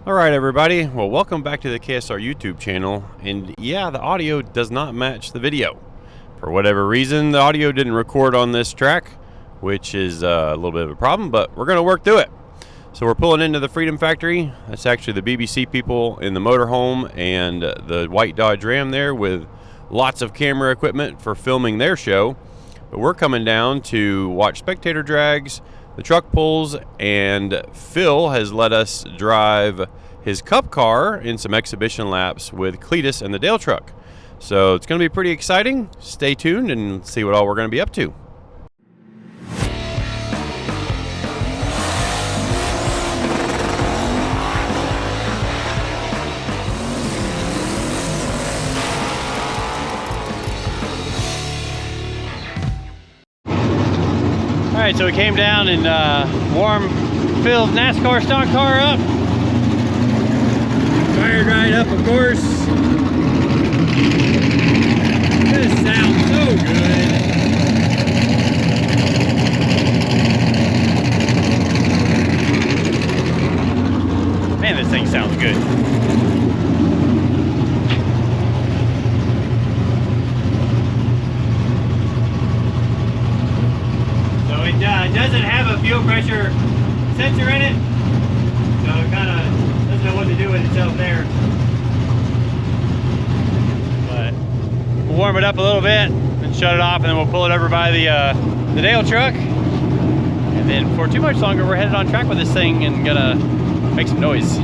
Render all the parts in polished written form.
Alright everybody, well welcome back to the KSR YouTube channel, and yeah, the audio does not match the video. For whatever reason, the audio didn't record on this track, which is a little bit of a problem, but we're going to work through it. So we're pulling into the Freedom Factory. That's actually the BBC people in the motorhome and the white Dodge Ram there with lots of camera equipment for filming their show. But we're coming down to watch spectator drags, the truck pulls, and Phil has let us drive his Cup car in some exhibition laps with Cleetus and the Dale truck. So it's going to be pretty exciting. Stay tuned and see what all we're going to be up to. All right, so we came down and warmed Phil's NASCAR stock car up. Fired right up, of course. This sounds so good. Man, this thing sounds good. It doesn't have a fuel pressure sensor in it, so it kind of doesn't know what to do with itself there. But we'll warm it up a little bit and shut it off, and then we'll pull it over by the Dale truck. And then for too much longer, we're headed on track with this thing and gonna make some noise.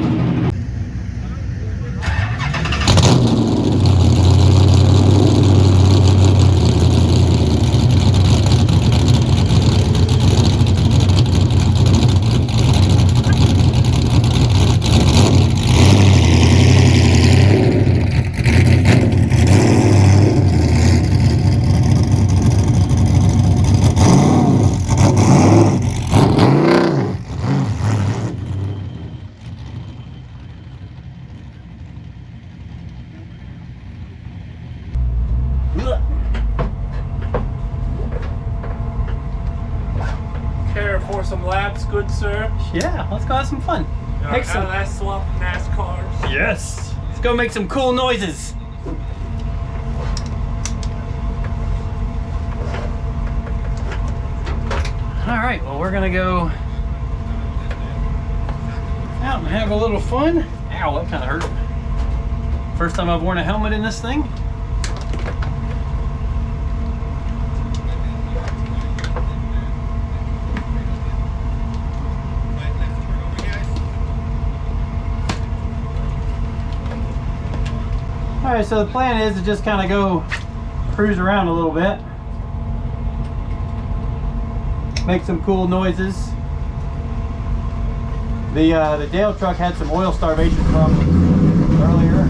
Care for some laps, good sir? Yeah, let's go have some fun. Make some last swap NASCARs. Yes. Let's go make some cool noises. All right, well, we're gonna go out and have a little fun. Ow, that kind of hurt. First time I've worn a helmet in this thing. All right, so the plan is to just kind of go cruise around a little bit. Make some cool noises. The Dale truck had some oil starvation problems earlier.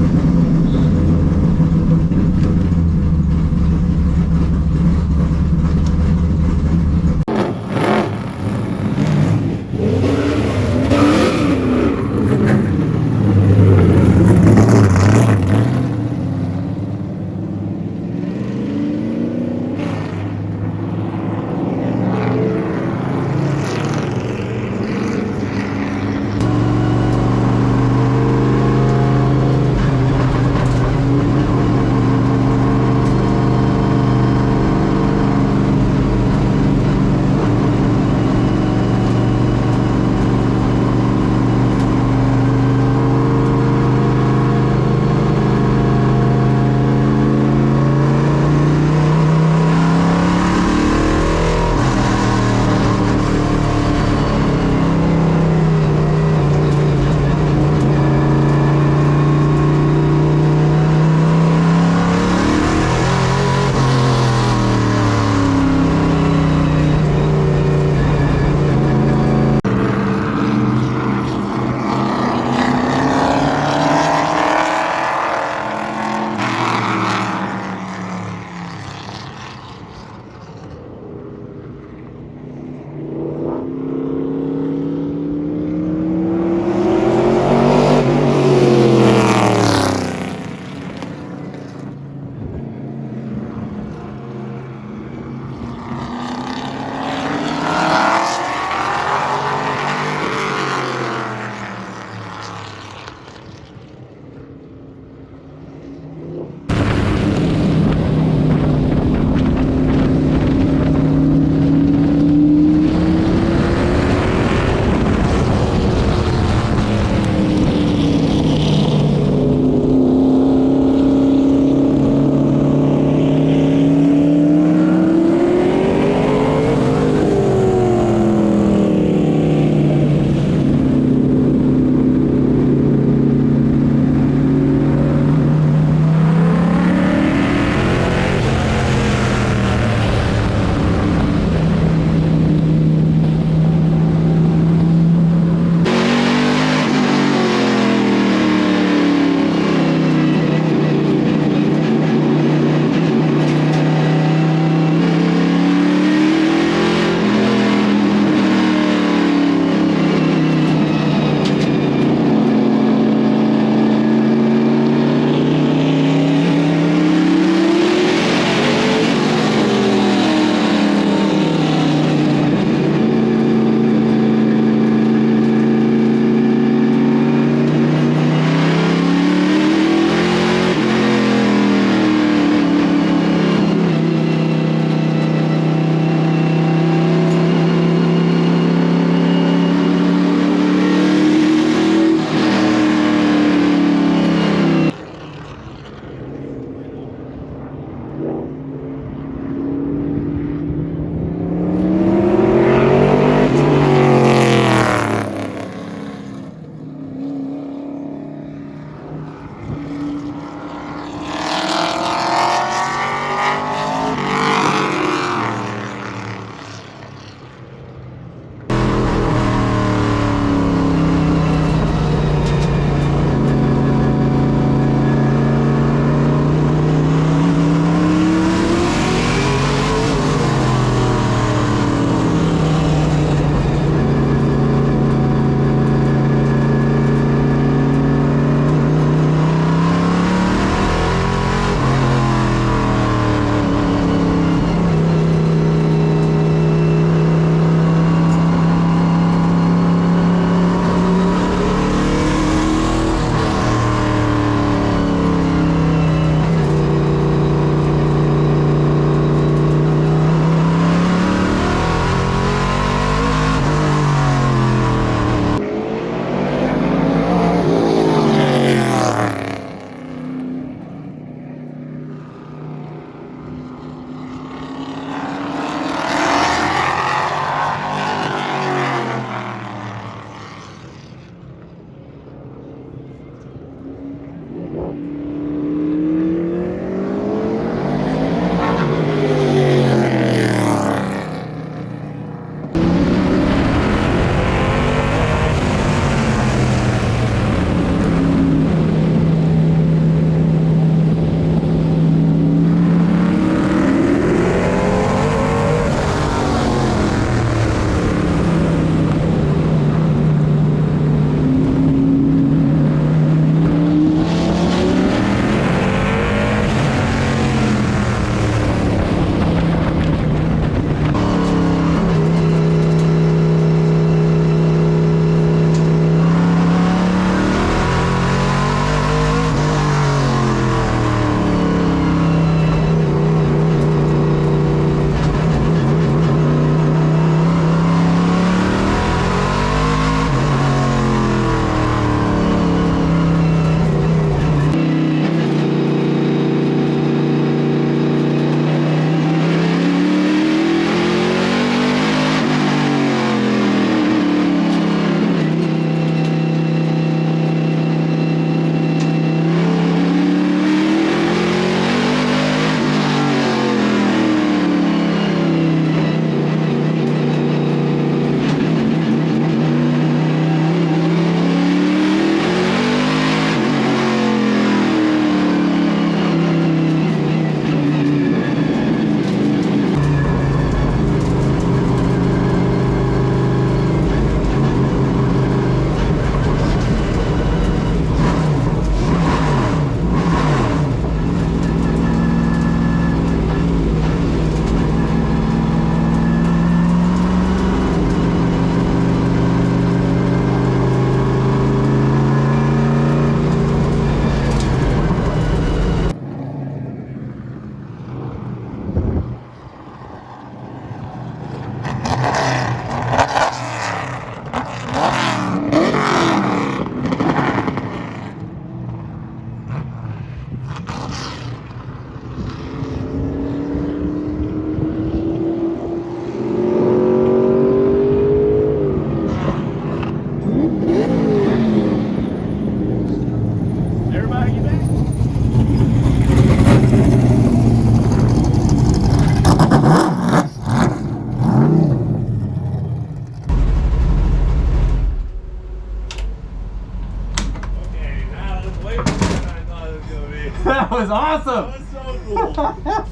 way better than I thought it was gonna be. That was awesome. That was so cool.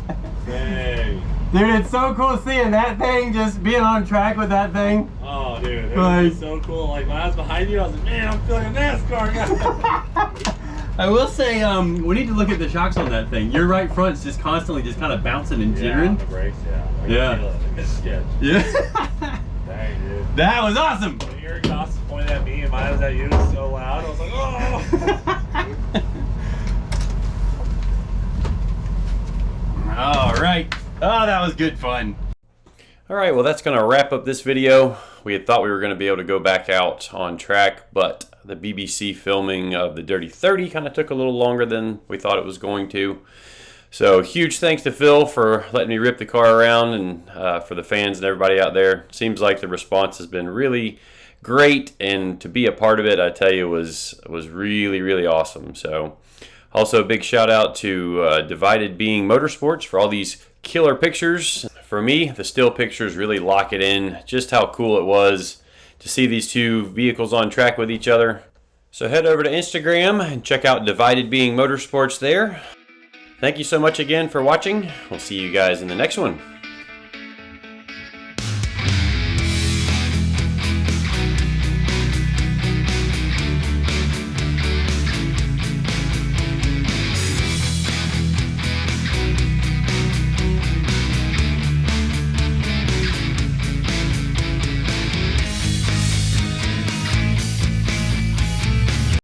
Dang. Dude, it's so cool seeing that thing, just being on track with that thing. Oh, dude, it Like- was so cool. Like when I was behind you, I was like, man, I'm feeling a NASCAR guy. I will say, we need to look at the shocks on that thing. Your right front's just constantly just kind of bouncing and Yeah, jittering. the brakes, yeah. I can Yeah. feel it. It's sketch. Yeah. Dang, dude. That was awesome. When your exhaust was pointed at me and mine was at you, it was so loud. I was like, oh. All right. Oh, that was good fun. All right, well, that's going to wrap up this video. We had thought we were going to be able to go back out on track, but the BBC filming of the Dirty 30 kind of took a little longer than we thought it was going to. So huge thanks to Phil for letting me rip the car around, and for the fans and everybody out there. Seems like the response has been really great, and to be a part of it, I tell you, was really, really awesome. So also a big shout out to Divided Being Motorsports for all these killer pictures. For me, the still pictures really lock it in just how cool it was to see these two vehicles on track with each other. So head over to Instagram and check out Divided Being Motorsports there. Thank you so much again for watching. We'll see you guys in the next one.